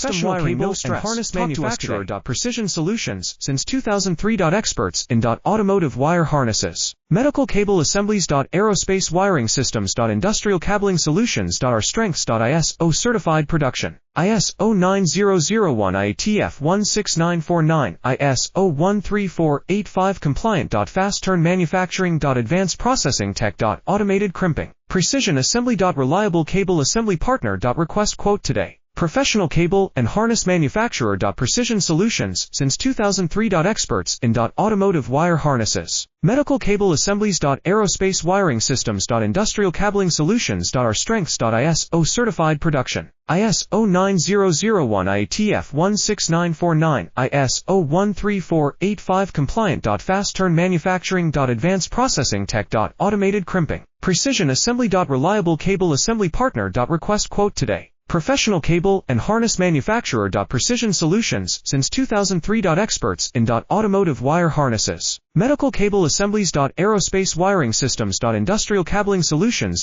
custom wiring and harness manufacturer. Precision Solutions since 2003. Experts in automotive wire harnesses, medical cable assemblies. Aerospace wiring systems. Industrial cabling solutions. Our strengths. ISO certified production. ISO 9001 IATF 16949, ISO 13485 compliant. Fast turn manufacturing. Advanced processing tech. Automated crimping. Precision assembly. Reliable cable assembly partner. Request quote today. Professional cable and harness manufacturer. Precision Solutions since 2003. Experts in automotive wire harnesses, medical cable assemblies. Aerospace wiring systems. Industrial cabling solutions. Our strengths. ISO certified production. ISO 9001 IATF 16949, ISO 13485 compliant. Fast turn manufacturing. Advanced processing tech. Automated crimping. Precision assembly. Reliable cable assembly partner. Request quote today. Professional cable and harness manufacturer. Precision Solutions since 2003. Experts in automotive wire harnesses, medical cable assemblies. Aerospace wiring systems. Industrial cabling solutions.